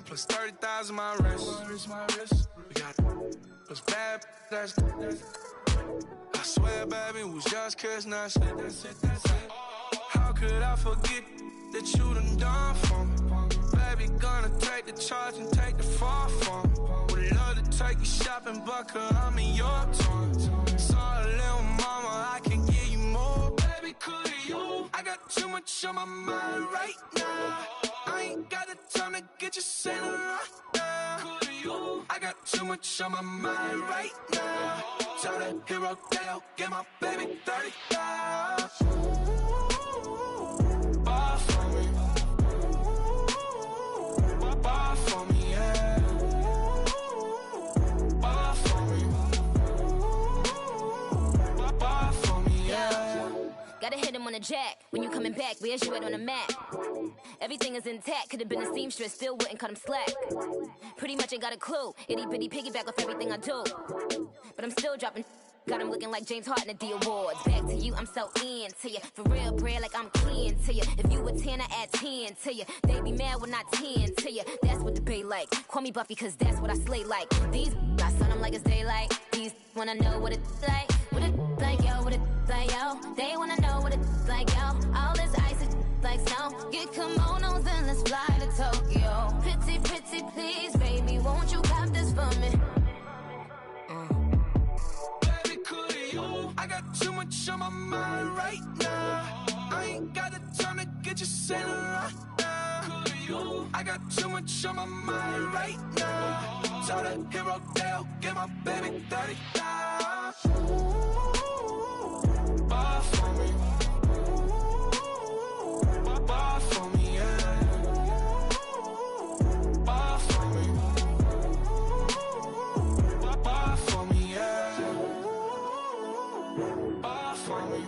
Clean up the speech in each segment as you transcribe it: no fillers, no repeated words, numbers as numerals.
time plus 30,000 my wrist. We got those bad, that's I swear, baby, it was just kiss, that's it. How could I forget that you done for me? Baby, gonna take the charge and take the fall for me. Would love to take you shopping, but cause I'm in your toy. Sorry, little mama, I can give you more. Baby, could you? I got too much on my mind right now. I ain't got the time to get you sent right now. Could you? I got too much on my mind right now. Tell the hero that I'll get my baby 30,000. Bar for me. Bar for me, yeah. Bar for me. Bar for me, yeah. Gotta hit him on the jack. When you coming back, where's you at on the map? Everything is intact, could've been a seamstress, still wouldn't cut him slack. Pretty much ain't got a clue, itty bitty piggyback off everything I do. But I'm still dropping, got him looking like James Harden at the awards. Back to you, I'm so into you. For real, bread, like I'm kin to you. If you a 10, I add 10 to you. They be mad when I 10 to you. That's what the bay like. Call me Buffy, cause that's what I slay like. These, I son them like it's daylight. These wanna know what it's like. What it like, yo, what it like, yo. They wanna know what it's like, yo. All this ice is like snow. Get kimonos and let's fly to Tokyo. Pretty, pretty, please, baby, won't you cop this for me? Baby, could you? I got too much on my mind right now. I ain't got the time to get you sent right now. Could you? I got too much on my mind right now. Tell the hero that I'll get my baby 30,000. Bar for me. Bar for me, yeah. Bar for me. Bar for me, yeah. Bar for me.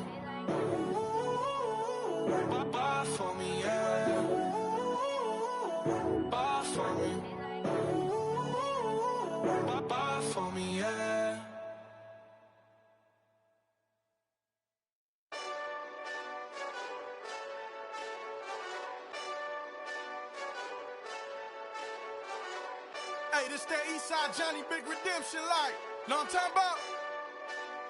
Bar for me, yeah. Bar for me. Bar for me, yeah. Hey, this that Eastside Johnny Big Redemption like. Know what I'm talking about?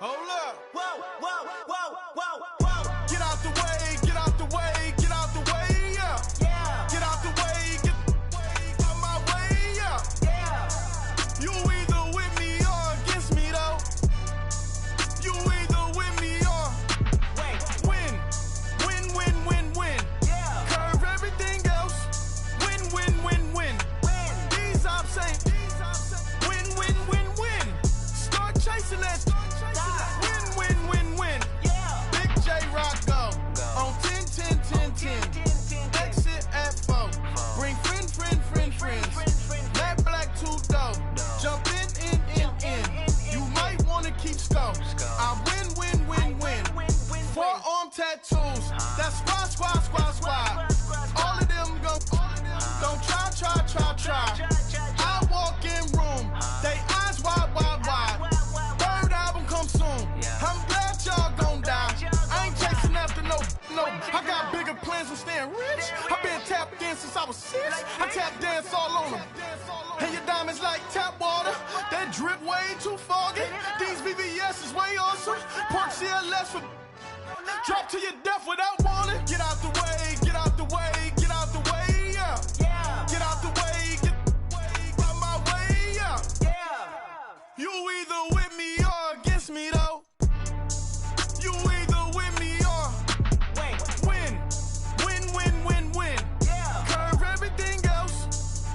Hold up. Whoa, whoa, whoa, whoa, whoa. Get out the way, get out the way, get out the way, yeah. Yeah. Get out the way, get out my way, yeah. Yeah. You either with me or against me though. You either with me or win. Win, win, win, win. Yeah. Curve everything else. Win, win, win, win. These I'm saying. Win, win, win, win. Start chasing that. Win, win, win, win. Yeah. Big J Rock go. On 10, 10, 10, 10. Exit at 4. Bring friends. Black, black, two dough. Jump in. You might wanna keep score. I win, win, win, win. Forearm tattoos. That's squad. All of them go. Don't try. I walk in room. They eyes wide. Third album come soon. I'm glad y'all gon' die. I ain't chasing after no. I got bigger plans than staying rich. I been tapped in since I was 6. I tap dance all on them. And your diamonds like tap water. That drip way too foggy. These VVS is way awesome. Park CLS for drop to your death without warning. Get out the way, get out the way, get out the way, yeah. Yeah. Get out the way, get out my way, yeah. Yeah. You either with me or against me though. You either with me or win. Win, win, win, win. Yeah. Curve everything else.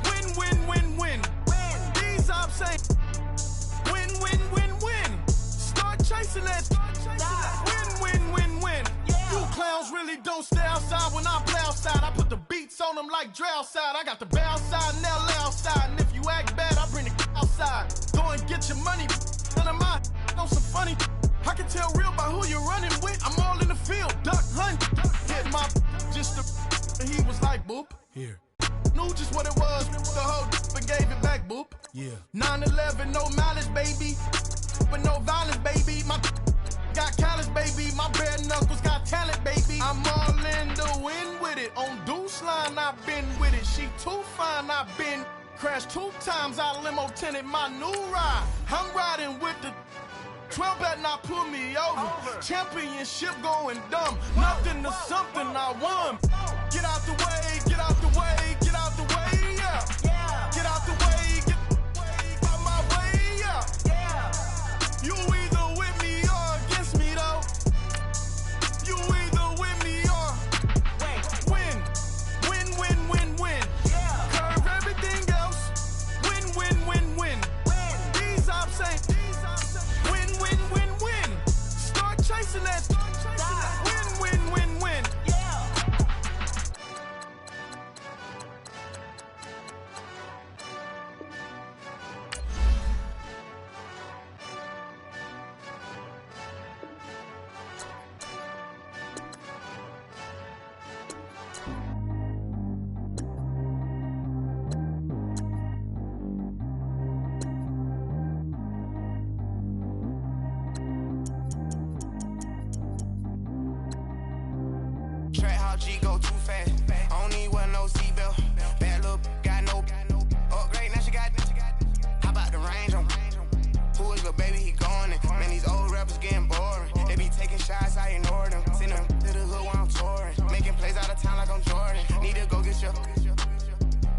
Win, win, win, win. These I'm saying. Win, win, win, win. Start chasing that. Win, win, win, win. Yeah. You clowns really don't stay outside when I play outside. I put the beats on them like Dre outside. I got the bow outside and LA outside. And if you act bad, I bring the outside. Go and get your money. None of my on some funny. I can tell real by who you're running with. I'm all in the field. Duck hunt. Hit my just the and he was like boop. Here. Knew just what it was. The whole but gave it back boop. Yeah. 9/11, no malice, baby. But no violence, baby. My got callous, baby. My bare knuckles got talent, baby. I'm all in the wind with it. On Deuce Line, I've been with it. she too fine, I been crashed 2 times, I limo tinted my new ride. I'm riding with the 12 better not pull me over. Championship going dumb. Nothing to something I won. Get out the way, get out the way, get out the way, yeah. Get out the way, get out my way, yeah. You either with me or against me though. You either with me or win. Win, win, win, win. Curve everything else. Win, win, win, win. These ops ain't. Win, win, win, win. Start chasing that. Win, win, win, win. Track how G go too fast. I don't need wear no seatbelt. Bad little got no upgrade. Now she got. How about the range on? Who is the baby? He going in. Man, these old rappers getting boring. They be taking shots, I ignore them. Send them to the hood while I'm touring. Making plays out of town like I'm Jordan. Need to go get your.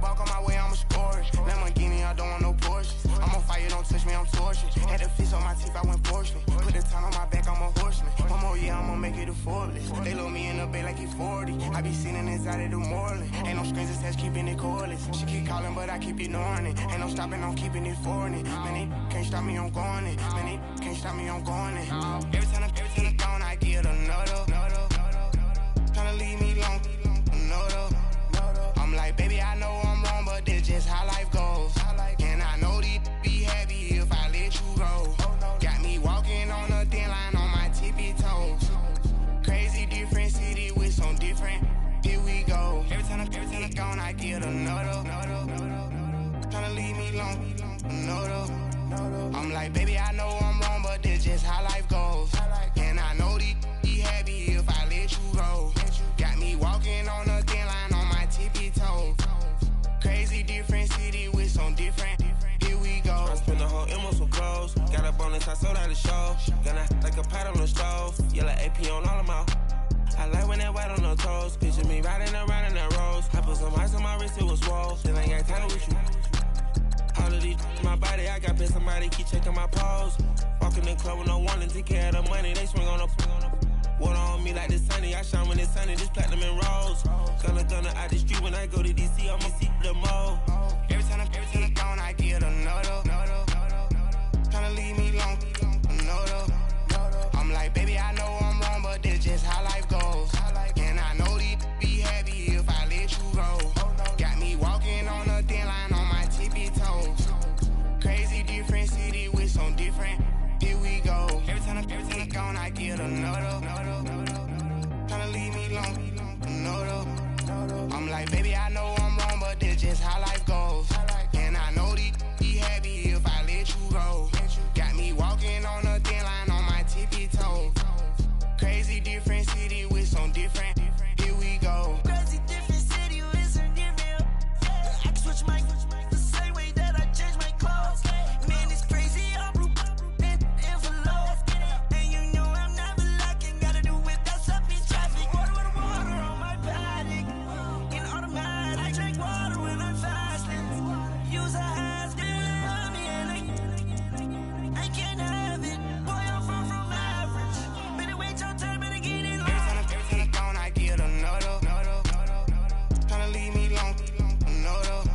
Walk on my way, I'ma score it. Lamborghini, I don't want no Porsches. I'm on fire, don't touch me, I'm tortured. Had the fish on my teeth, I went fortunate. Put the time on my back, I'm a horseman. One more year, I'ma make it a Forbes. They load me in the bay like he 40. I be sitting inside of the Moreland. Ain't no strings attached, keeping it cordless. She keep calling, but I keep ignoring it. Ain't no stopping, I'm keeping it foreign it. Man, they can't stop me, I'm going it. Man, they can't stop me, I'm going it. Every time I'm gone, I get another. Tryna leave me long, another. I'm like, baby, I know I'm wrong, but this just how life goes. And I know these be happy if I let you go. Got me walking on a thin line on my tippy toes. Crazy different city with some different. Here we go. Every time I'm gone, I get another. Tryna leave me long, another. I'm like, baby, I know I'm wrong, but this just how life goes. And I know these be happy if I let you go. Got me walking on a thin line on my tippy toes. Crazy different city with some different. Here we go. I spend the whole M on some clothes. Got a bonus, I sold out the show. Gonna like a pot on the stove. Yellow AP on all of my. I like when that white on the toes. Picture me riding around in that rose. I put some ice on my wrist, it was swole. Still ain't got time with you. All of these my body, I got pissed. Somebody keep checking my pose. Walking in the club with no warning, take care of the money. They swing on the. Water on me like the sunny, I shine when it's sunny, this platinum and rose. Gonna out the street when I go to DC, I'ma see the mall. Every time I'm gone, I get another. Tryna leave me long, another. I'm like, baby, I know I'm wrong, but this just how life goes. And I know these be happy if I let you go. Got me walking on a thin line on my tippy toes. Crazy different city with some different. Here we go. Every time I'm gone, I get another. Tryna leave me long, another. I'm like, baby, I know I'm wrong, but this just how life goes. And I know these be happy if I let you go. Got me walking on a thin line on my tippy toes. Crazy different city with some different. Here we go. Crazy different city with some different. I can switch my the same way that I change my clothes. Man, it's crazy. I'm envelope. And you know I'm never lacking. Gotta do without stopping traffic. Water on my body. In automatic. I drink water when I'm fasting. Use a hat, still me and I can't have it. Boy, I'm far from average. Better wait your turn, better get in line. Every time I'm gone, I get another. Tryna leave me long, another.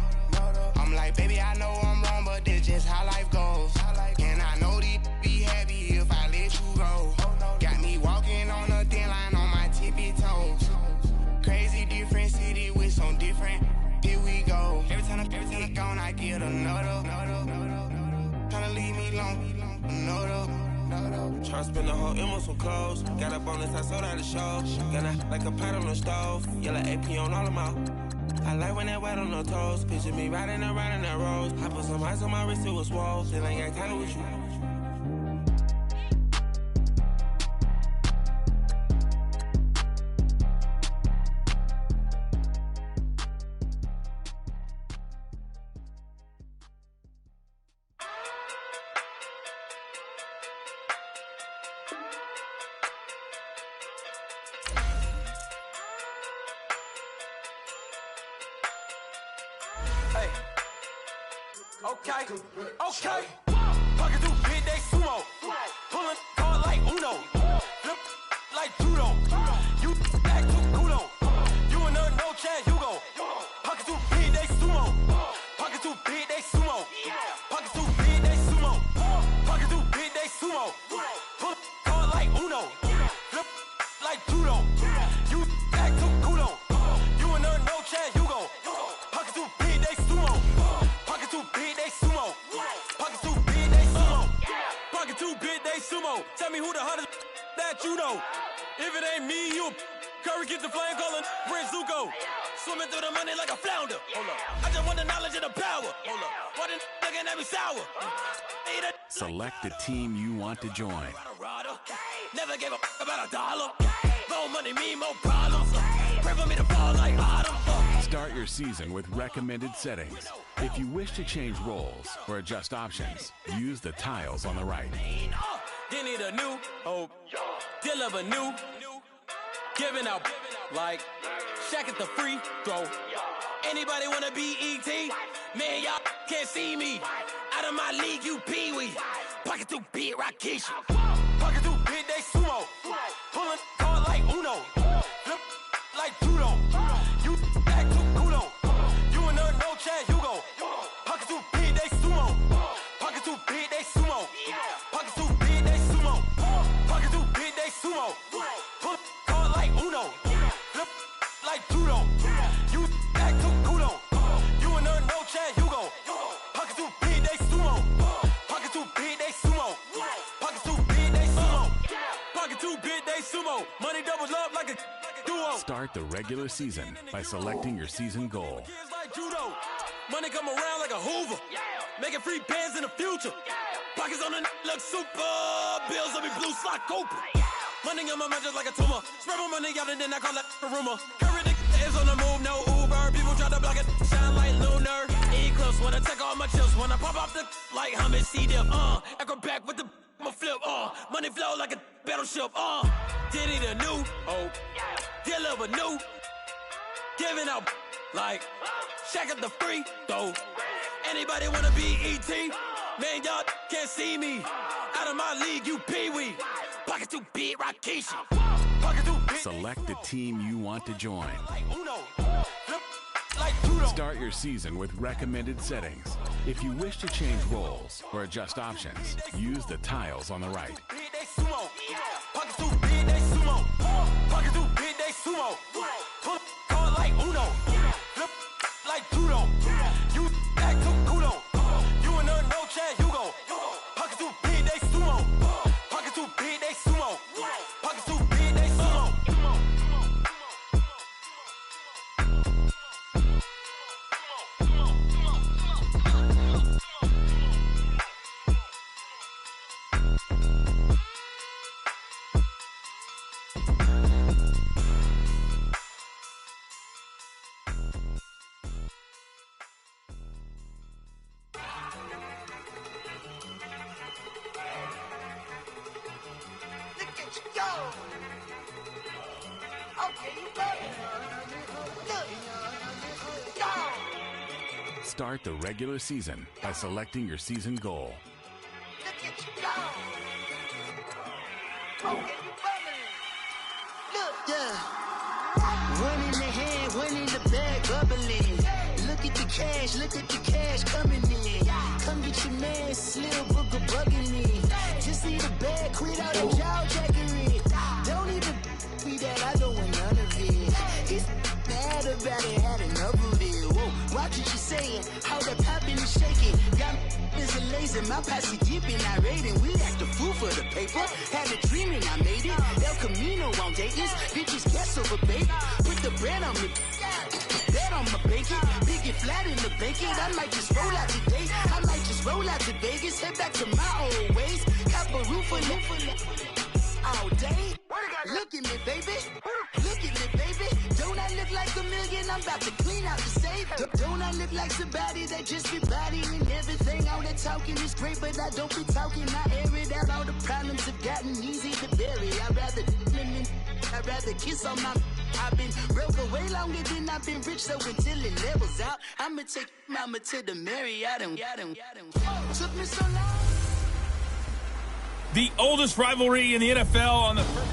I'm like, baby, I know I'm wrong, but this just how life goes. And I know these be happy if I let you go. Got me walking on a thin line on my tippy toes. Crazy different city with some different. Here we go. Every time I'm gone, I get another. Tryna leave me long, another. Tryna spend the whole M on some clothes. Got a bonus, I sold out the show. Gonna like a pot on the stove. Yellow AP on all of my. I like when that white on the toes. Picture me riding around in that rose. I put some ice on my wrist, it was swole. Still ain't got time with you. Okay. Pocket too big, they sumo. Pulling card like Uno. Flip like judo. You act too culo. You and her no chance, you go. Pocket too big, they sumo. Pocket too big, they sumo. Pocket too big, they sumo. Pocket too big, they sumo. Pull card like Uno. Flip like judo. You act too culo. You and her no chance, you go. Pocket too big, they sumo. Pocket too big, they sumo. Pocket too big, they sumo. Pocket too big, they sumo. Tell me who the hottest that you know. If it ain't me, you Curry keep the flame calling Prince Zuko. Swimming through the money like a flounder. Hold up. I just want the knowledge and the power. Hold up. Why the looking at me sour? Select the team you want to join. Never gave a about $1. More money, me, more problems. Pray for me to fall like autumn. Start your season with recommended settings. If you wish to change roles or adjust options, use the tiles on the right. You need a new hope. Deal of a new. Giving out like Shaq at the free throw. Anybody wanna be ET? Man, y'all can't see me. Out of my league, you pee-wee. Pocket too big, Rakeisha. Pocket too big, they sumo. Pulling card like Uno. Flip like judo. You act too culo. You and her no chance, you go. Pocket too big, they sumo. Pocket too big, they sumo. Pocket too big, they sumo. Pocket too big, they sumo. Pull card like Uno. Flip like judo. You act too culo. You and her no chance, you go. Pocket too big, they sumo. Pocket too big, they sumo. Pocket too big, they sumo. Pocket too big, they sumo. Money doubles up like a duo. Start the regular season by selecting your season goal. Kids like judo. Money come around like a Hoover. Making free bands in the future. Pockets on the look super. Bills will be blue slot Cooper. Money on my mind just like a tumor. Spread my money out and then I call that a rumor. Curry is on the move, no Uber. People try to block it, shine like lunar. Eclipse when I take all my chips. When I pop off the like Hummus C-Dip. Echo back with the flip. Money flow like a battleship. Diddy the new hope. Deal of a new. Giving out like Shaq at the free throw. Anybody wanna be ET? Man, y'all can't see me. Out of my league, you pee-wee. Pocket too big, Rakeisha. Pocket too big. Select the team you want to join. Like Uno. Flip like judo. Start your season with recommended settings. If you wish to change roles or adjust options, use the tiles on the right. Big, they sumo. Pocket too big, they sumo. Pocket too big, they sumo. Pull card like Uno. Flip like judo. You act too culo. You and her no chance, you go. Pocket too big, they sumo. Pocket too big, they sumo. Pocket too big, they sumo. Look at you go. Okay, you ready? Look. Go. Start the regular season by selecting your season goal. Look at you go. Okay, you ready? Look. Yeah. One in the hand, one in the bag, bubbling. Look at the cash coming in. Come get your man, Slim Booker bugging me. Just need a bag, quit out the jaw jackery. Don't even be that, I don't want none of it. It's bad about it, had enough of it. Whoa, watch what you saying, how the poppin' and shaking. Got is a laser, my posse deep and I raiding. We act a fool for the paper, had a dream and I made it. El Camino on Dayton's, bitches guess over baby. Put the bread on me, bet on my bacon. Big and flat in the bacon, I might just roll out today. I might just roll out to Vegas, head back to my old ways. Cop a roof for all day. Look at me, baby. Look at me, baby. Don't I look like a million? I'm about to clean out the safe. Don't I look like somebody that just be bodying everything. All that talking is great, but I don't be talking. I air it out. All the problems have gotten easy to bury. I'd rather kiss on my. I've been broke away longer than I've been rich, so until it levels out, I'ma take mama to the Marriott and took me so long. The oldest rivalry in the NFL on the first.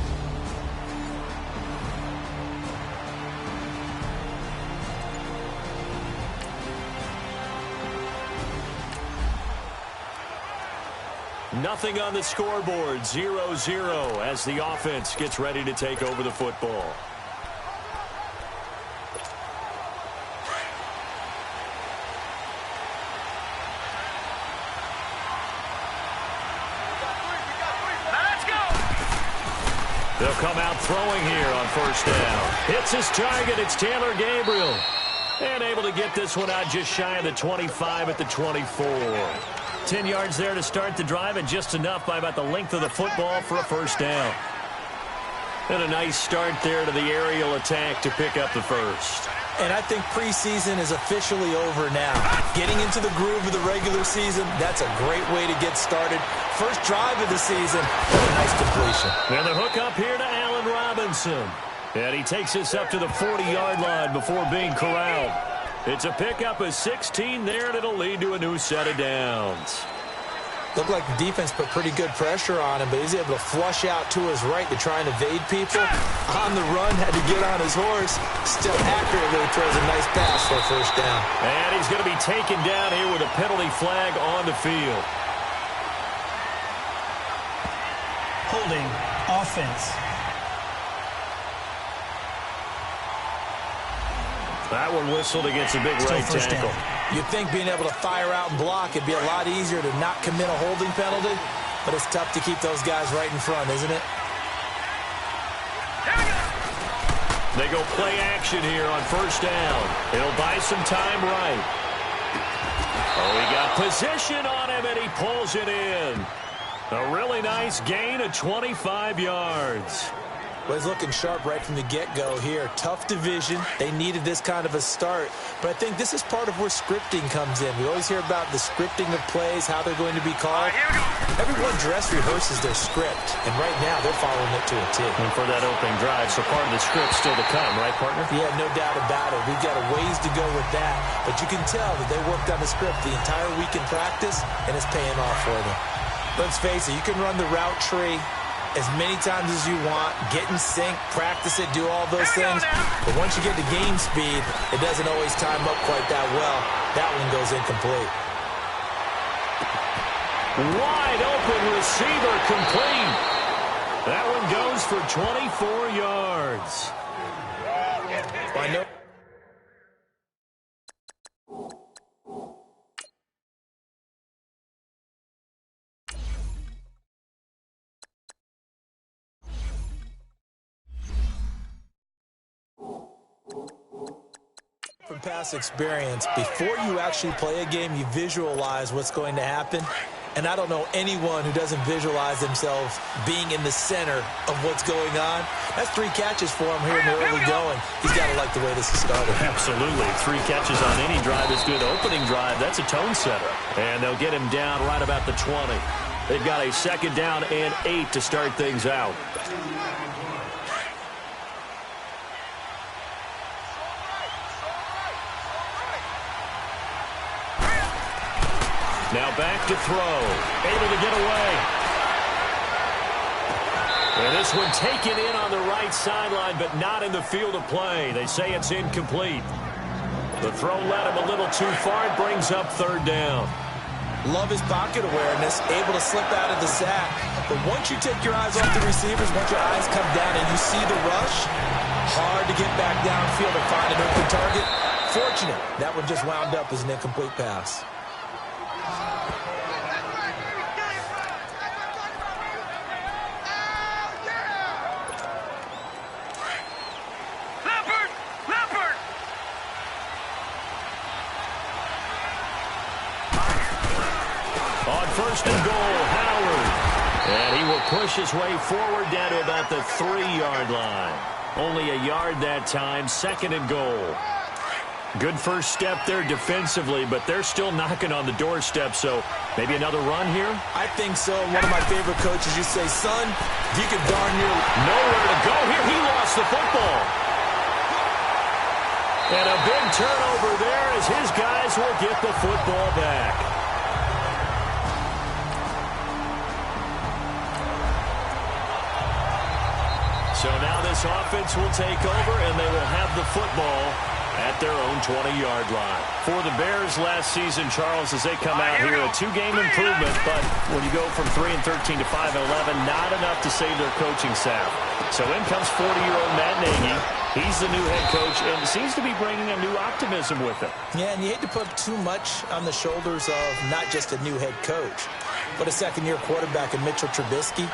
Nothing on the scoreboard, 0-0 as the offense gets ready to take over the football. They'll come out throwing here on first down. Hits his target. It's Taylor Gabriel. And able to get this one out just shy of the 25 at the 24. 10 yards there to start the drive, and just enough by about the length of the football for a first down. And a nice start there to the aerial attack to pick up the first. And I think preseason is officially over now. Getting into the groove of the regular season, that's a great way to get started. First drive of the season, a nice completion. And the hook up here to Allen Robinson. And he takes us up to the 40-yard line before being corralled. It's a pickup of 16 there, and it'll lead to a new set of downs. Looked like the defense put pretty good pressure on him, but he's able to flush out to his right to try and evade people. On the run, had to get on his horse. Still accurately throws a nice pass for a first down. And he's going to be taken down here with a penalty flag on the field. Holding offense. That one whistled against a big right tackle. You'd think being able to fire out and block it'd be a lot easier to not commit a holding penalty, but it's tough to keep those guys right in front, isn't it? They go play action here on first down. It'll buy some time right. Oh, he got position on him, and he pulls it in. A really nice gain of 25 yards. Well, he's looking sharp right from the get-go here. Tough division. They needed this kind of a start. But I think this is part of where scripting comes in. We always hear about the scripting of plays, how they're going to be called. Everyone dress rehearses their script, and right now they're following it to a T. And for that opening drive, so part of the script still to come, right, partner? Yeah, no doubt about it. We've got a ways to go with that. But you can tell that they worked on the script the entire week in practice, and it's paying off for them. Let's face it, you can run the route tree as many times as you want, get in sync, practice it, do all those things. But once you get to game speed, it doesn't always time up quite that well. That one goes incomplete. Wide open receiver complete. That one goes for 24 yards. I know. From past experience, before you actually play a game, you visualize what's going to happen. And I don't know anyone who doesn't visualize themselves being in the center of what's going on. That's 3 catches for him here in the early going. He's got to like the way this has started. Absolutely. 3 catches on any drive is good. Opening drive, that's a tone setter. And they'll get him down right about the 20. They've got a second down and 8 to start things out. Now back to throw. Able to get away. And this one taken in on the right sideline, but not in the field of play. They say it's incomplete. The throw led him a little too far. It brings up third down. Love his pocket awareness, able to slip out of the sack. But once you take your eyes off the receivers, once your eyes come down and you see the rush, hard to get back downfield and find an open target. Fortunate, that one just wound up as an incomplete pass. First and goal, Howard. And he will push his way forward down to about the 3-yard line. Only a yard that time, second and goal. Good first step there defensively, but they're still knocking on the doorstep, so maybe another run here? I think so. One of my favorite coaches, you say, son, you can darn near nowhere to go here. He lost the football. And a big turnover there as his guys will get the football back. So now this offense will take over, and they will have the football at their own 20-yard line. For the Bears last season, Charles, as they come out here, a two-game improvement, but when you go from 3-13 to 5-11, not enough to save their coaching staff. So in comes 40-year-old Matt Nagy. He's the new head coach and seems to be bringing a new optimism with him. Yeah, and you hate to put too much on the shoulders of not just a new head coach, but a second-year quarterback in Mitchell Trubisky.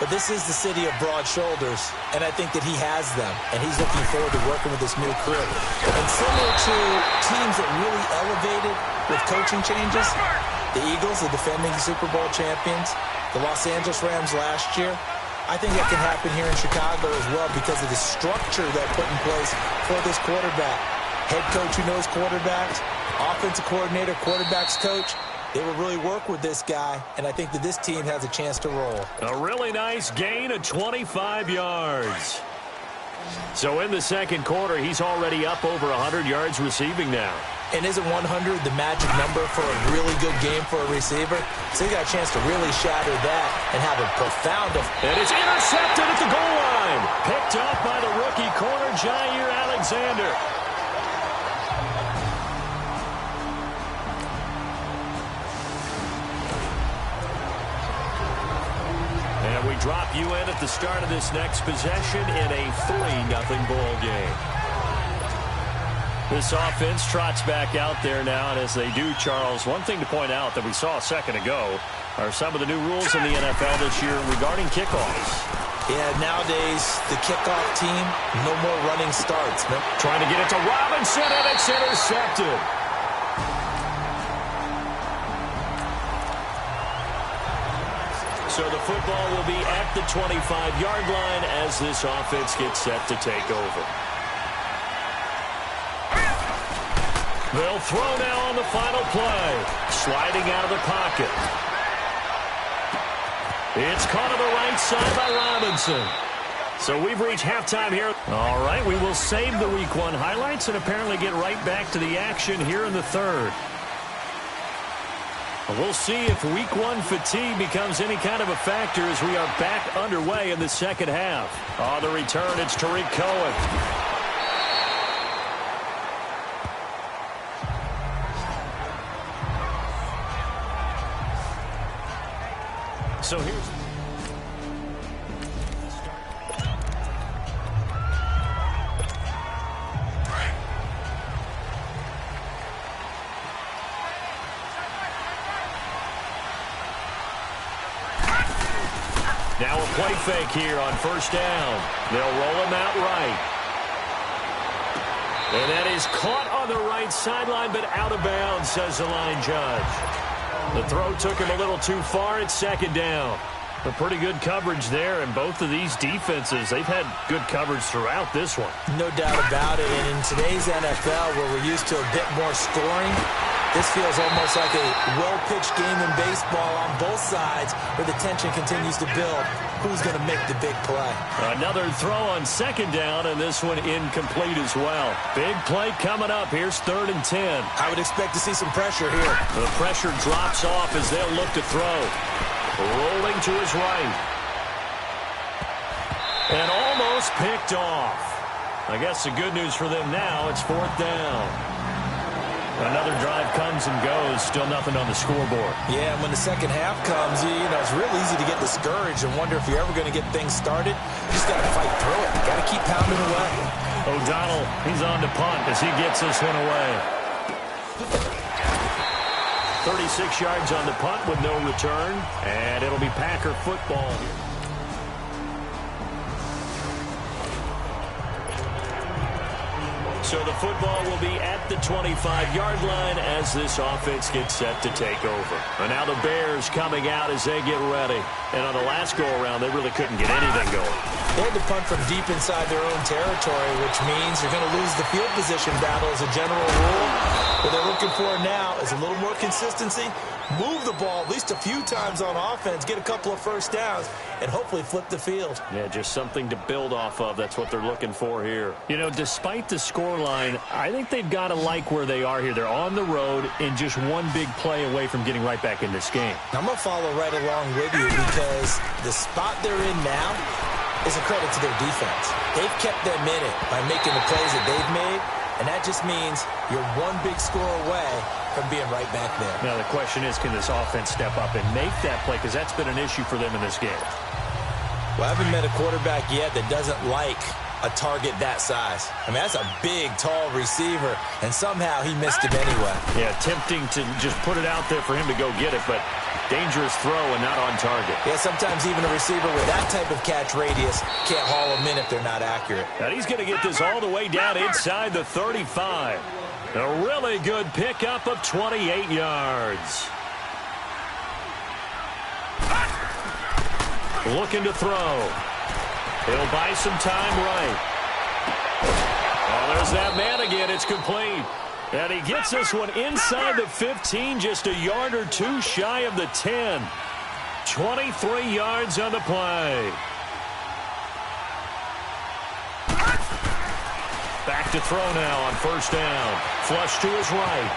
But this is the city of broad shoulders, and I think that he has them, and he's looking forward to working with this new crew. And similar to teams that really elevated with coaching changes, the Eagles, the defending Super Bowl champions, the Los Angeles Rams last year, I think that can happen here in Chicago as well because of the structure that put in place for this quarterback. Head coach who knows quarterbacks, offensive coordinator, quarterbacks coach. They will really work with this guy, and I think that this team has a chance to roll. A really nice gain of 25 yards. So in the second quarter, he's already up over 100 yards receiving now. And isn't 100 the magic number for a really good game for a receiver? So he got a chance to really shatter that and have a profound effect. And it's intercepted at the goal line. Picked up by the rookie corner, Jair Alexander. And we drop you in at the start of this next possession in a 3-0 ball game. This offense trots back out there now, and as they do, Charles, one thing to point out that we saw a second ago are some of the new rules in the NFL this year regarding kickoffs. Yeah, nowadays, the kickoff team, no more running starts. Trying to get it to Robinson, and it's intercepted. So the football will be at the 25-yard line as this offense gets set to take over. They'll throw now on the final play. Sliding out of the pocket. It's caught on the right side by Robinson. So we've reached halftime here. All right, we will save the Week 1 highlights and apparently get right back to the action here in the third. We'll see if Week 1 fatigue becomes any kind of a factor as we are back underway in the second half. On the return, it's Tariq Cohen. So here's... Now a play fake here on first down. They'll roll him out right. And that is caught on the right sideline, but out of bounds, says the line judge. The throw took him a little too far. It's second down. But pretty good coverage there, and both of these defenses, they've had good coverage throughout this one. No doubt about it. And in today's NFL, where we're used to a bit more scoring, this feels almost like a well-pitched game in baseball on both sides where the tension continues to build. Who's going to make the big play? Another throw on second down, and this one incomplete as well. Big play coming up. Here's 3rd and 10. I would expect to see some pressure here. The pressure drops off as they'll look to throw. Rolling to his right. And almost picked off. I guess the good news for them now, it's 4th down. Another drive comes and goes. Still nothing on the scoreboard. Yeah, and when the second half comes, you know, it's real easy to get discouraged and wonder if you're ever going to get things started. You just got to fight through it. Got to keep pounding away. O'Donnell, he's on to punt as he gets this one away. 36 yards on the punt with no return, and it'll be Packer football here. So the football will be at the 25-yard line as this offense gets set to take over. And now the Bears coming out as they get ready. And on the last go-around, they really couldn't get anything going. They had to punt from deep inside their own territory, which means you're going to lose the field position battle as a general rule. What they're looking for now is a little more consistency, move the ball at least a few times on offense, get a couple of first downs, and hopefully flip the field. Yeah, just something to build off of. That's what they're looking for here. You know, despite the scoreline, I think they've got to like where they are here. They're on the road and just one big play away from getting right back in this game. I'm going to follow right along with you because the spot they're in now is a credit to their defense. They've kept them in it by making the plays that they've made, and that just means you're one big score away from being right back there. Now the question is, can this offense step up and make that play? Because that's been an issue for them in this game. Well, I haven't met a quarterback yet that doesn't like a target that size. I mean, that's a big, tall receiver, and somehow he missed him anyway. Yeah, tempting to just put it out there for him to go get it, but dangerous throw and not on target. Yeah, sometimes even a receiver with that type of catch radius can't haul them in if they're not accurate. And he's going to get this all the way down inside the 35. A really good pickup of 28 yards. Looking to throw. He'll buy some time right. Oh, there's that man again. It's complete. And he gets this one inside the 15, just a yard or two shy of the 10. 23 yards on the play. Back to throw now on first down. Flush to his right.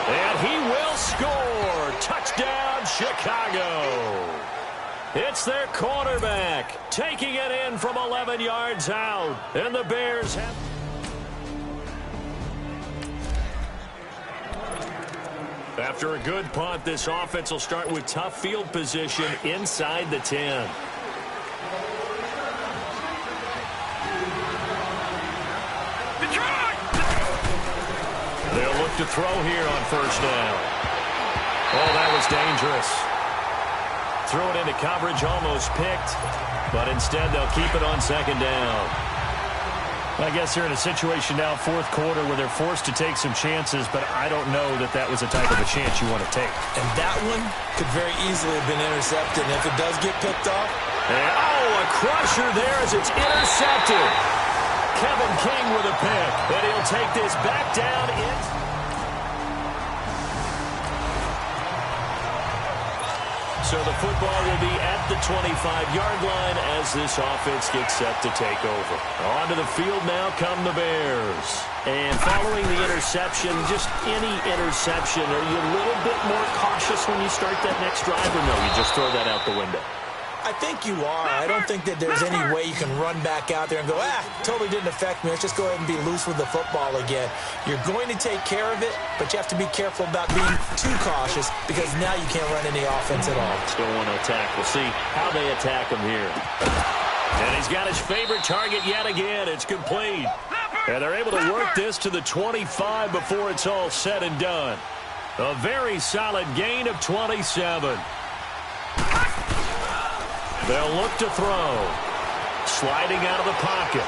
And he will score. Touchdown, Chicago. It's their quarterback taking it in from 11 yards out. And the Bears have... After a good punt, this offense will start with tough field position inside the 10. They'll look to throw here on first down. Oh, that was dangerous. Threw it into coverage, almost picked, but instead they'll keep it on second down. I guess they're in a situation now, fourth quarter, where they're forced to take some chances, but I don't know that that was the type of a chance you want to take. And that one could very easily have been intercepted. And if it does get picked off. And, a crusher there as it's intercepted. Kevin King with a pick, and he'll take this back down in. So the football will be at the 25-yard line as this offense gets set to take over. Onto the field now come the Bears. And following the interception, just any interception, are you a little bit more cautious when you start that next drive, or no, you just throw that out the window? I think you are. I don't think that there's any way you can run back out there and go, totally didn't affect me. Let's just go ahead and be loose with the football again. You're going to take care of it, but you have to be careful about being too cautious because now you can't run any offense at all. Still want to attack. We'll see how they attack him here. And he's got his favorite target yet again. It's complete. And they're able to work this to the 25 before it's all said and done. A very solid gain of 27. They'll look to throw. Sliding out of the pocket.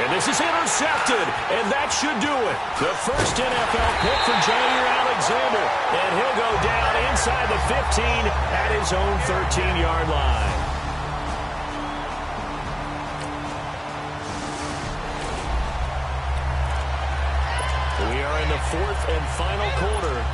And this is intercepted, and that should do it. The first NFL pick for Jair Alexander. And he'll go down inside the 15 at his own 13-yard line. We are in the fourth and final quarter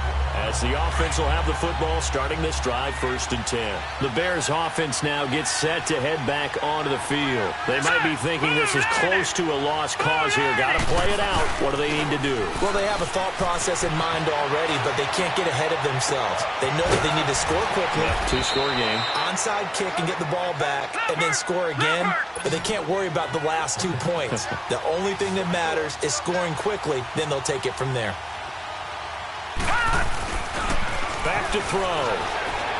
as the offense will have the football starting this drive, 1st and 10. The Bears offense now gets set to head back onto the field. They might be thinking this is close to a lost cause here. Got to play it out. What do they need to do? Well, they have a thought process in mind already, but they can't get ahead of themselves. They know that they need to score quickly. Yeah, two-score game. Onside kick and get the ball back, and then score again. But they can't worry about the last 2 points. The only thing that matters is scoring quickly. Then they'll take it from there. Back to throw.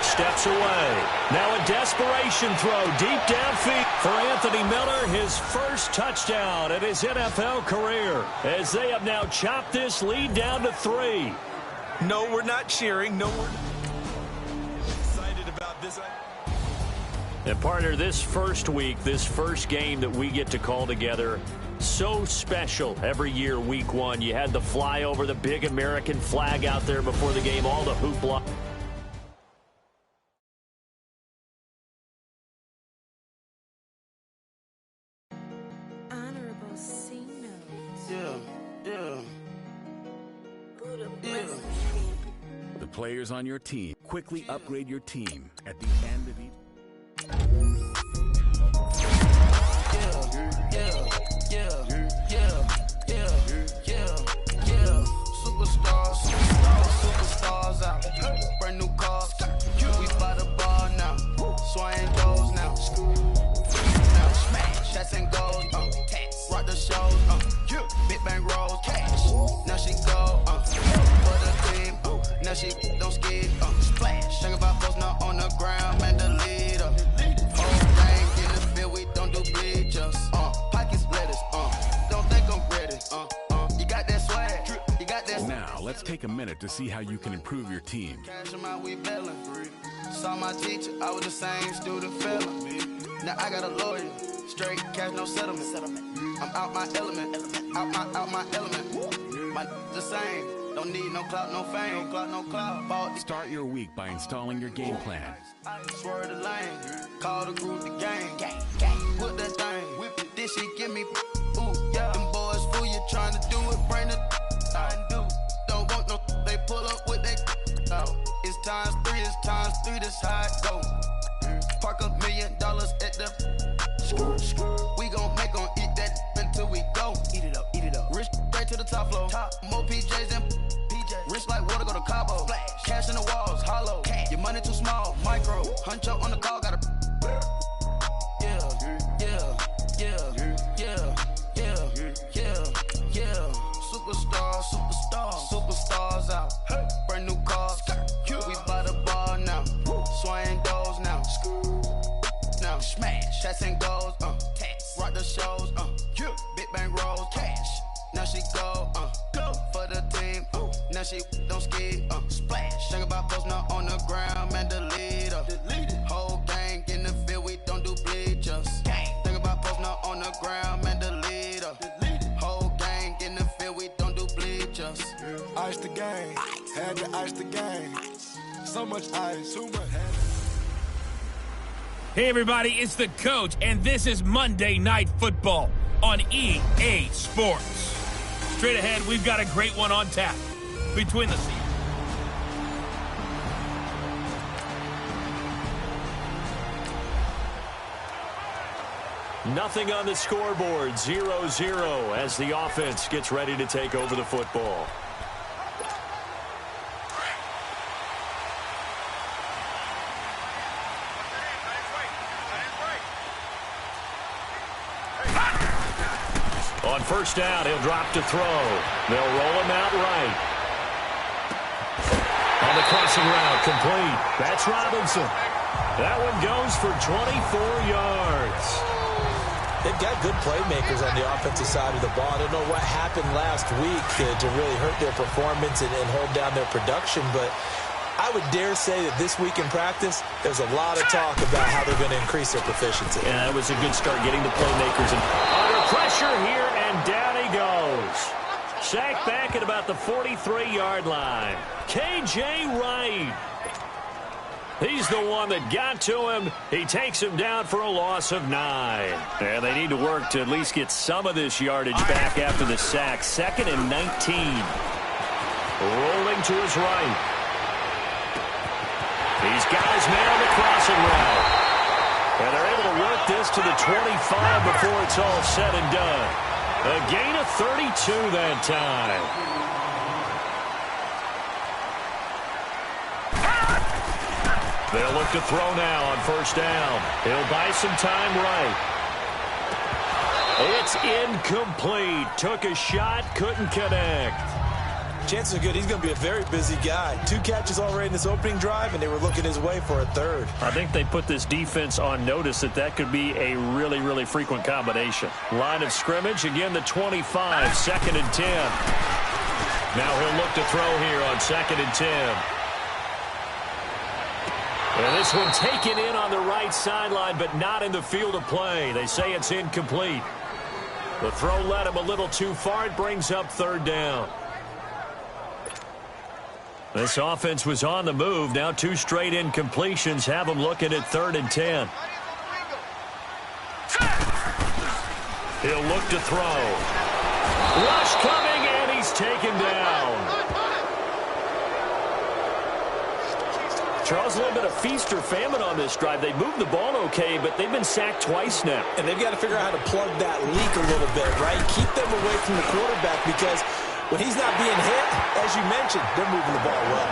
Steps away. Now a desperation throw deep downfield for Anthony Miller. His first touchdown in his NFL career. As they have now chopped this lead down to 3. No, we're not cheering. No, we're excited about this. And partner, this first week, this first game that we get to call together, so special every year, week one. You had the flyover, the big American flag out there before the game, all the hoopla. The players on your team. Quickly upgrade your team at the end of each. Superstars out. Brand new cars. We by the bar now. Swaying goals now. Now smash. Shots and goals. Rock the shows. Big bang rolls. Cash. Now she go. For the team. Now she don't skid. Splash. Think about folks not on the ground. Man, the leader. Whole thing in the field. We don't do bleachers. Pockets lettuce. Don't think I'm ready. You got that swag. You got that. Now, let's take a minute to see how you can improve your team. Cash 'em out, we bailin'. Saw my teacher, I was the same student failing. Now I got a lawyer, straight cash, no settlement. I'm out my element, out my element. My the same, don't need no clout, no fame, no clout, no clout. Bought Start your week by installing your game plan. swerve the lane, call the group the gang. Put that thing, whip it, this shit give me. Ooh, yeah. Them boys fool you trying to do it, bring the I do. Don't want no, they pull up with they. It's times 3, this how it go. Park $1 million at the. We gon' make 'em eat that until we go. Eat it up. Rich straight to the top floor. More PJs than PJs. Rich like water, go to Cabo. Flash. Cash in the walls, hollow. Cash. Your money too small, micro. Hunch up on the call, gotta. Superstars out. Brand new cars. We by the bar now. Swaying goals now. Now smash. Shots and goals. Rock the shows. Big bang rolls. Cash. Now she go. For the team. Now she don't skid. Splash. Think about folks not on the ground. Man, the leader. Whole gang in the field. We don't do bleachers. Think about folks not on the ground. Man, the leader. Whole gang in the field. We don't do bleachers. Ice the game. Had to ice the game. So much ice. Too much. Hey, everybody, it's the coach, and this is Monday Night Football on EA Sports. Straight ahead, we've got a great one on tap between the seasons. Nothing on the scoreboard, 0-0 as the offense gets ready to take over the football. On first down, he'll drop to throw. They'll roll him out right. On the crossing route, complete. That's Robinson. That one goes for 24 yards. They've got good playmakers on the offensive side of the ball. I don't know what happened last week to really hurt their performance and hold down their production, but I would dare say that this week in practice, there's a lot of talk about how they're going to increase their proficiency. Yeah, that was a good start getting the playmakers in. Under pressure here, and down he goes. Sacked back at about the 43-yard line. K.J. Wright. He's the one that got to him. He takes him down for a loss of 9. And they need to work to at least get some of this yardage back after the sack. 2nd and 19. Rolling to his right. He's got his man on the crossing route. And they're able to work this to the 25 before it's all said and done. A gain of 32 that time. They'll look to throw now on first down. He'll buy some time right. It's incomplete. Took a shot, couldn't connect. Chances are good he's going to be a very busy guy. 2 catches already in this opening drive, and they were looking his way for a 3rd. I think they put this defense on notice that could be a really, really frequent combination. Line of scrimmage, again the 25, 2nd and 10. Now he'll look to throw here on 2nd and 10. And this one taken in on the right sideline, but not in the field of play. They say it's incomplete. The throw led him a little too far. It brings up third down. This offense was on the move. Now 2 straight incompletions have them looking at 3rd and 10. He'll look to throw. Rush coming, and he's taken down. Charles, a little bit of feast or famine on this drive. They moved the ball okay, but they've been sacked twice now. And they've got to figure out how to plug that leak a little bit, right? Keep them away from the quarterback because when he's not being hit, as you mentioned, they're moving the ball well.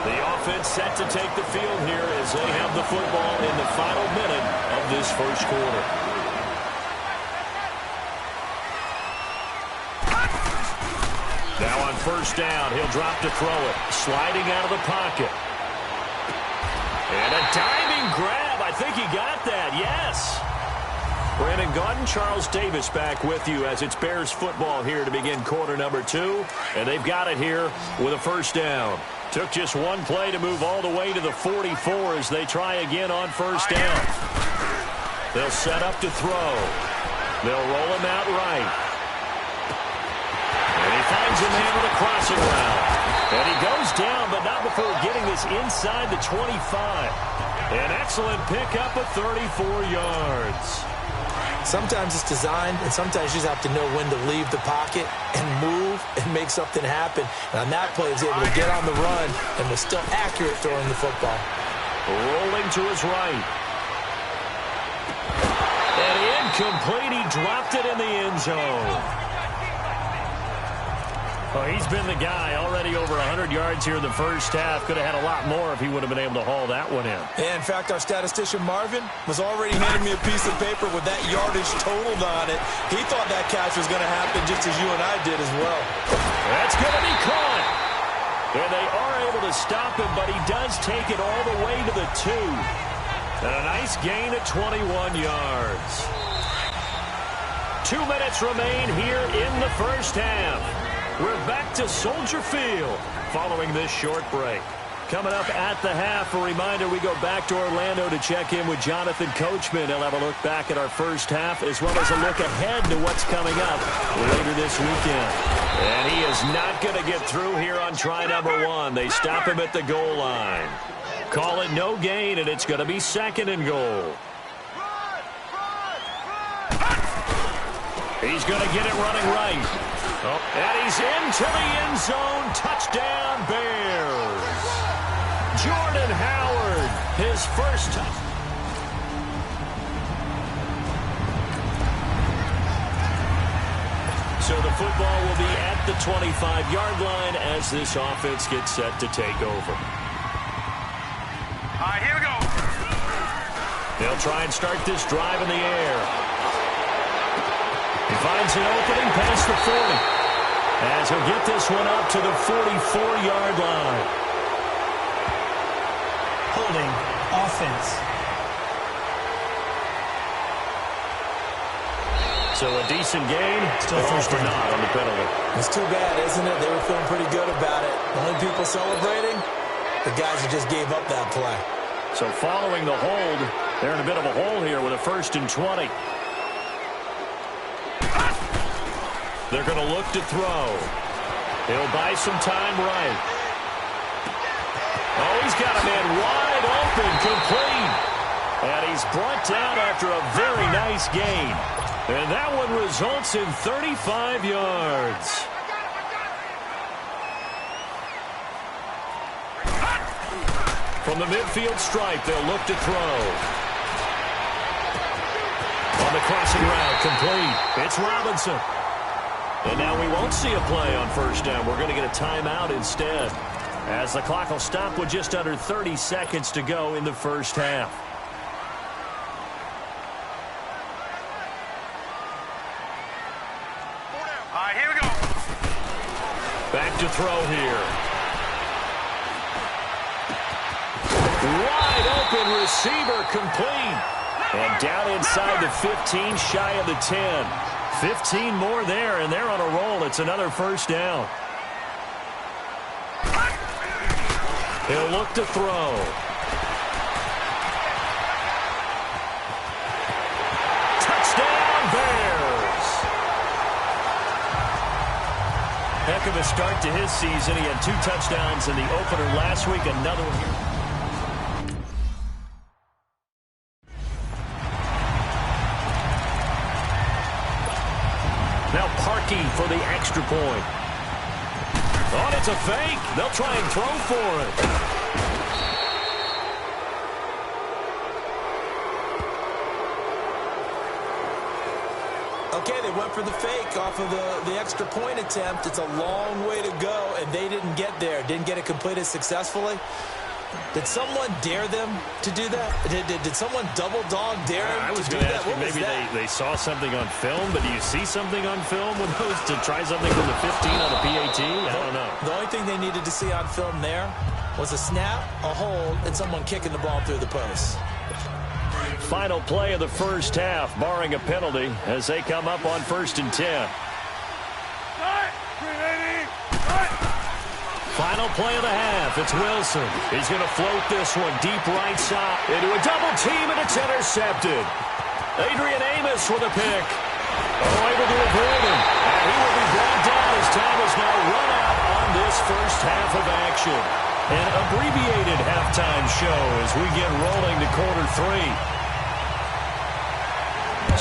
The offense set to take the field here as they have the football in the final minute of this first quarter. Now on first down, he'll drop to throw it. Sliding out of the pocket. And a diving grab. I think he got that. Yes. Brandon Gaudin, Charles Davis back with you as it's Bears football here to begin quarter number 2. And they've got it here with a first down. Took just one play to move all the way to the 44 as they try again on first down. They'll set up to throw. They'll roll him out right. And he finds a man with a crossing route. And he goes down, but not before getting this inside the 25. An excellent pickup of 34 yards. Sometimes it's designed, and sometimes you just have to know when to leave the pocket and move and make something happen. And on that play, he was able to get on the run and was still accurate throwing the football. Rolling to his right. And incomplete. He dropped it in the end zone. Well, he's been the guy already over 100 yards here in the first half. Could have had a lot more if he would have been able to haul that one in. Yeah, in fact, our statistician Marvin was already handing me a piece of paper with that yardage totaled on it. He thought that catch was going to happen just as you and I did as well. That's going to be caught. And they are able to stop him, but he does take it all the way to the 2. And a nice gain at 21 yards. 2 minutes remain here in the first half. We're back to Soldier Field following this short break. Coming up at the half, a reminder, we go back to Orlando to check in with Jonathan Coachman. He'll have a look back at our first half as well as a look ahead to what's coming up later this weekend. And he is not going to get through here on try number 1. They stop him at the goal line. Call it no gain, and it's going to be 2nd and goal. He's going to get it running right. Oh, and he's into the end zone. Touchdown, Bears. Jordan Howard, his first touch. So the football will be at the 25-yard line as this offense gets set to take over. All right, here we go. They'll try and start this drive in the air. He finds an opening past the 40. As he'll get this one up to the 44-yard line. Holding offense. So a decent gain. Still first or not on the penalty. It's too bad, isn't it? They were feeling pretty good about it. The only people celebrating, the guys who just gave up that play. So following the hold, they're in a bit of a hole here with a 1st and 20. They're going to look to throw. He'll buy some time right. Oh, he's got a man wide open, complete. And he's brought down after a very nice gain. And that one results in 35 yards. From the midfield stripe, they'll look to throw. On the crossing route, complete. It's Robinson. And now we won't see a play on first down. We're going to get a timeout instead, as the clock will stop with just under 30 seconds to go in the first half. All right, here we go. Back to throw here. Wide open receiver, complete. And down inside the 15, shy of the 10. 15 more there, and they're on a roll. It's another first down. He'll look to throw. Touchdown, Bears! Heck of a start to his season. He had 2 touchdowns in the opener last week. Another one here. Now Parkey for the extra point. Oh, it's a fake. They'll try and throw for it. Okay, they went for the fake off of the extra point attempt. It's a long way to go, and they didn't get there. Didn't get it completed successfully. Did someone dare them to do that? Did someone double dog dare them I was to do going to that? ask you, maybe they saw something on film, but do you see something on film with those to try something from the 15 on a PAT? I don't know. The only thing they needed to see on film there was a snap, a hold, and someone kicking the ball through the post. Final play of the first half, barring a penalty, as they come up on 1st and 10. Final play of the half. It's Wilson. He's going to float this one deep right side into a double team, and it's intercepted. Adrian Amos with a pick. Oh, able to avoid him. And he will be brought down as time is now run out on this first half of action. An abbreviated halftime show as we get rolling to quarter 3.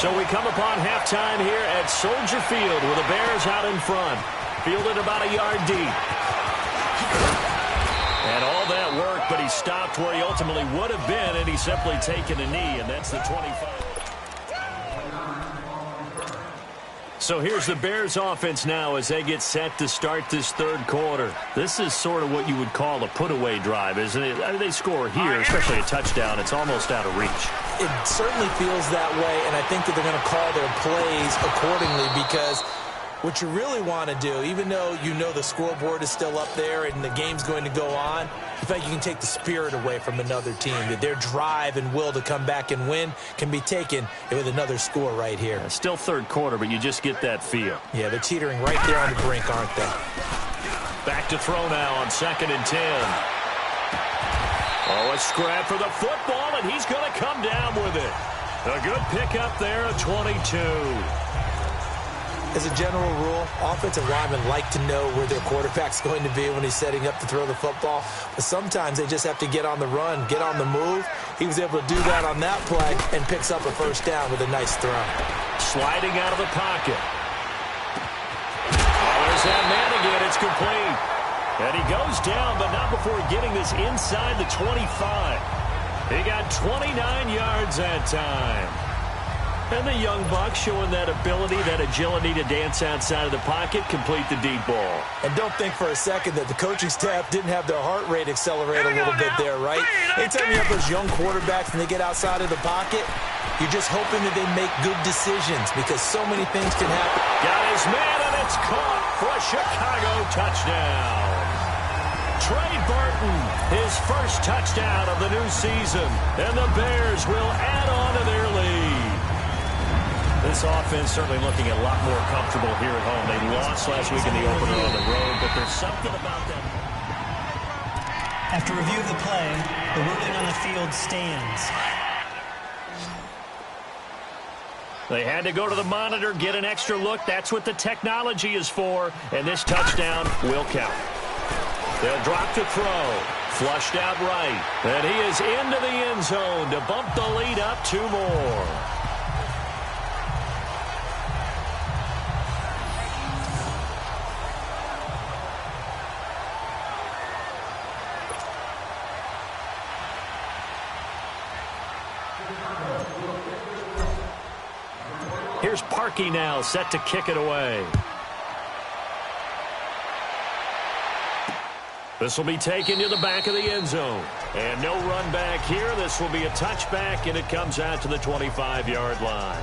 So we come upon halftime here at Soldier Field with the Bears out in front. Fielded about a yard deep. And all that work, but he stopped where he ultimately would have been, and he's simply taken a knee, and that's the 25. So here's the Bears offense now as they get set to start this third quarter. This is sort of what you would call a put-away drive, isn't it? I mean, they score here, especially a touchdown. It's almost out of reach. It certainly feels that way, and I think that they're going to call their plays accordingly because what you really want to do, even though you know the scoreboard is still up there and the game's going to go on, I think you can take the spirit away from another team. That their drive and will to come back and win can be taken with another score right here. Yeah, still third quarter, but you just get that feel. Yeah, they're teetering right there on the brink, aren't they? Back to throw now on 2nd and 10. Oh, a scrap for the football, and he's going to come down with it. A good pickup there, a 22. As a general rule, offensive linemen like to know where their quarterback's going to be when he's setting up to throw the football. But sometimes they just have to get on the run, get on the move. He was able to do that on that play and picks up a first down with a nice throw. Sliding out of the pocket. Oh, there's that man again. It's complete. And he goes down, but not before getting this inside the 25. He got 29 yards that time. And the young buck showing that ability, that agility to dance outside of the pocket, complete the deep ball. And don't think for a second that the coaching staff didn't have their heart rate accelerate a little bit there, right? Anytime you have those young quarterbacks and they get outside of the pocket, you're just hoping that they make good decisions because so many things can happen. Got his man, and it's caught for a Chicago touchdown. Trey Burton, his first touchdown of the new season, and the Bears will add on to their lead. This offense certainly looking a lot more comfortable here at home. They lost last week in the opener on the road, but there's something about them. After review of the play, the ruling on the field stands. They had to go to the monitor, get an extra look. That's what the technology is for, and this touchdown will count. They'll drop to throw. Flushed out right. And he is into the end zone to bump the lead up 2 more. Here's Parkey now, set to kick it away. This will be taken to the back of the end zone. And no run back here. This will be a touchback, and it comes out to the 25-yard line.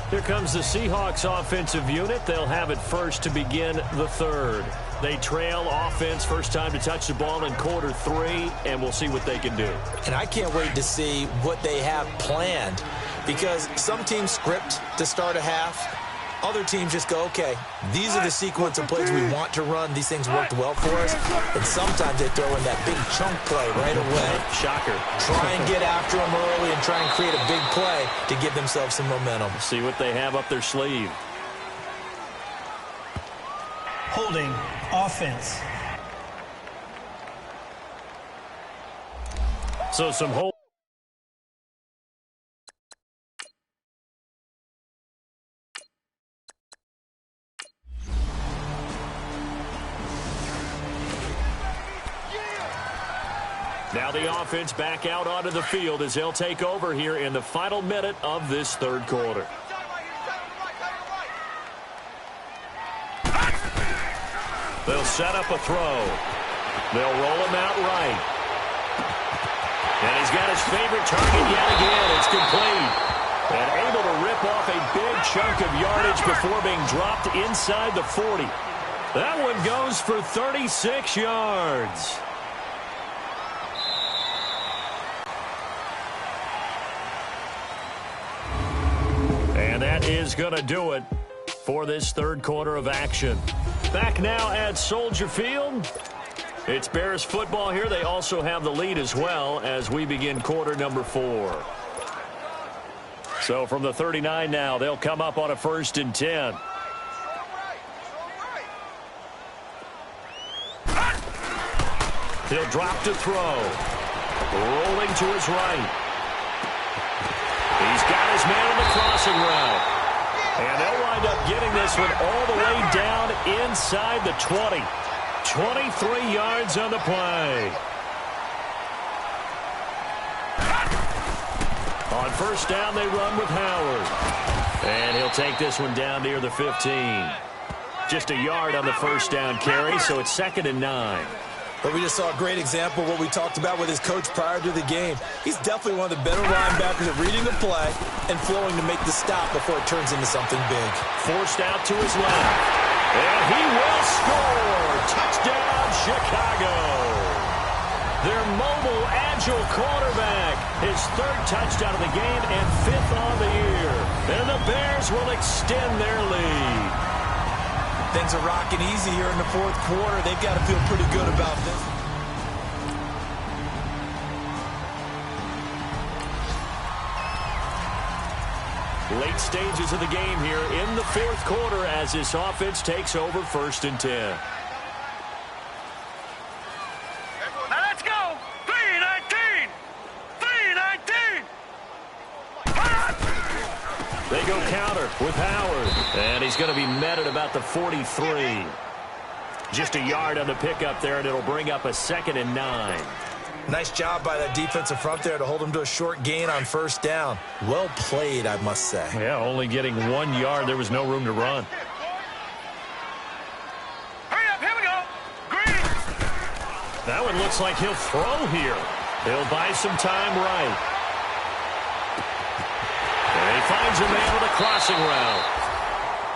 Here comes the Seahawks offensive unit. They'll have it first to begin the third. They trail offense, first time to touch the ball in quarter 3, and we'll see what they can do. And I can't wait to see what they have planned because some teams script to start a half. Other teams just go, okay, these are the sequence of plays we want to run. These things worked well for us. And sometimes they throw in that big chunk play right away. Shocker. Try and get after them early and try and create a big play to give themselves some momentum. See what they have up their sleeve. Holding offense. So some hold. Now the offense back out onto the field as they'll take over here in the final minute of this third quarter. They'll set up a throw. They'll roll him out right. And he's got his favorite target yet again. It's complete. And able to rip off a big chunk of yardage before being dropped inside the 40. That one goes for 36 yards. And that is going to do it for this third quarter of action. Back now at Soldier Field. It's Bears football here. They also have the lead as well as we begin quarter number 4. So from the 39 now, they'll come up on a 1st and 10. He'll drop to throw. Rolling to his right. He's got his man on the crossing route. And they'll wind up getting this one all the way down inside the 20. 23 yards on the play. On 1st down, they run with Howard. And he'll take this one down near the 15. Just a yard on the 1st down carry, so it's 2nd and 9. But we just saw a great example of what we talked about with his coach prior to the game. He's definitely one of the better linebackers at reading the play and flowing to make the stop before it turns into something big. Forced out to his left. And he will score. Touchdown, Chicago. Their mobile, agile quarterback. His 3rd touchdown of the game and 5th on the year. And the Bears will extend their lead. Things are rocking easy here in the 4th quarter. They've got to feel pretty good about this. Late stages of the game here in the 4th quarter as this offense takes over 1st and 10. Now let's go! 3-19! 3-19! They go counter with Howard. And he's going to be met at about the 43. Just a yard on the pickup there, and it'll bring up a 2nd and 9. Nice job by that defensive front there to hold him to a short gain on 1st down. Well played, I must say. Yeah, only getting 1 yard. There was no room to run. Hurry up, here we go. Green. That one looks like he'll throw here. He'll buy some time right. And he finds a man with a crossing route.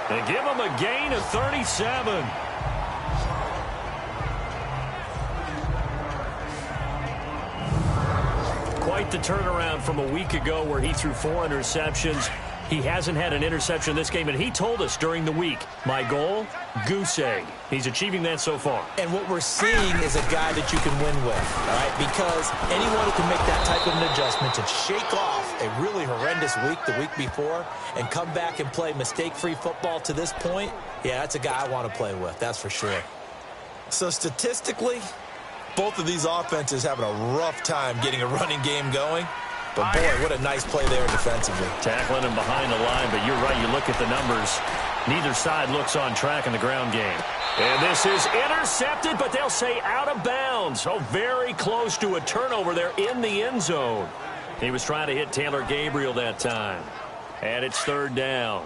And give him a gain of 37. Quite the turnaround from a week ago where he threw 4 interceptions. He hasn't had an interception in this game, and he told us during the week, my goal, goose egg. He's achieving that so far. And what we're seeing is a guy that you can win with, all right? Because anyone who can make that type of an adjustment and shake off a really horrendous week the week before and come back and play mistake-free football to this point, yeah, that's a guy I want to play with, that's for sure. So statistically, both of these offenses having a rough time getting a running game going. But, boy, what a nice play there defensively. Tackling him behind the line, but you're right. You look at the numbers. Neither side looks on track in the ground game. And this is intercepted, but they'll say out of bounds. Oh, very close to a turnover there in the end zone. He was trying to hit Taylor Gabriel that time. And it's 3rd down.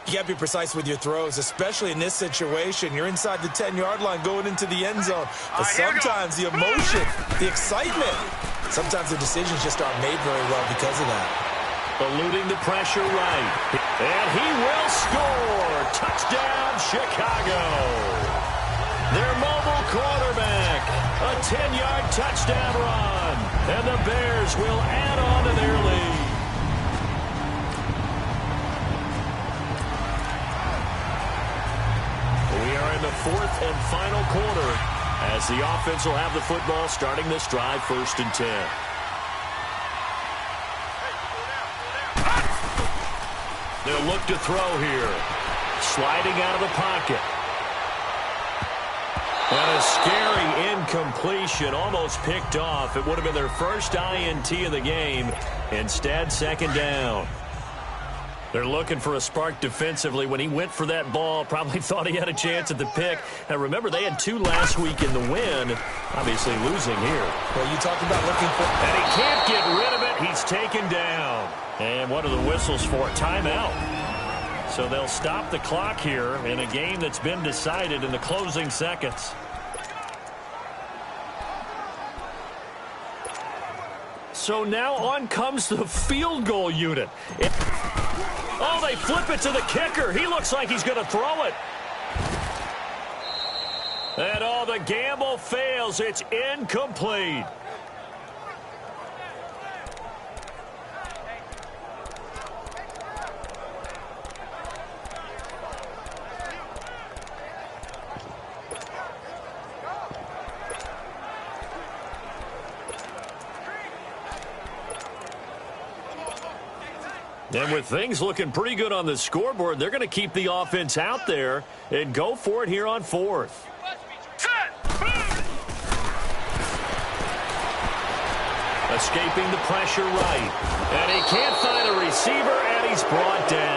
You got to be precise with your throws, especially in this situation. You're inside the 10-yard line going into the end zone. But sometimes the emotion, the excitement, sometimes the decisions just aren't made very well because of that. Eluding the pressure right. And he will score. Touchdown, Chicago. Their mobile quarterback. A 10-yard touchdown run. And the Bears will add on to their lead. fourth and final quarter as the offense will have the football starting this drive, 1st and 10. They'll look to throw here. Sliding out of the pocket. And a scary incompletion, almost picked off. It would have been their first INT of the game. Instead, 2nd down. They're looking for a spark defensively. When he went for that ball, probably thought he had a chance at the pick. And remember, they had 2 last week in the win. Obviously losing here. Well, you talked about looking for... And he can't get rid of it. He's taken down. And what are the whistles for? Timeout. So they'll stop the clock here in a game that's been decided in the closing seconds. So now on comes the field goal unit. Oh, they flip it to the kicker. He looks like he's going to throw it. And oh, the gamble fails. It's incomplete. And with things looking pretty good on the scoreboard, they're going to keep the offense out there and go for it here on 4th. Escaping the pressure right. And he can't find a receiver, and he's brought down.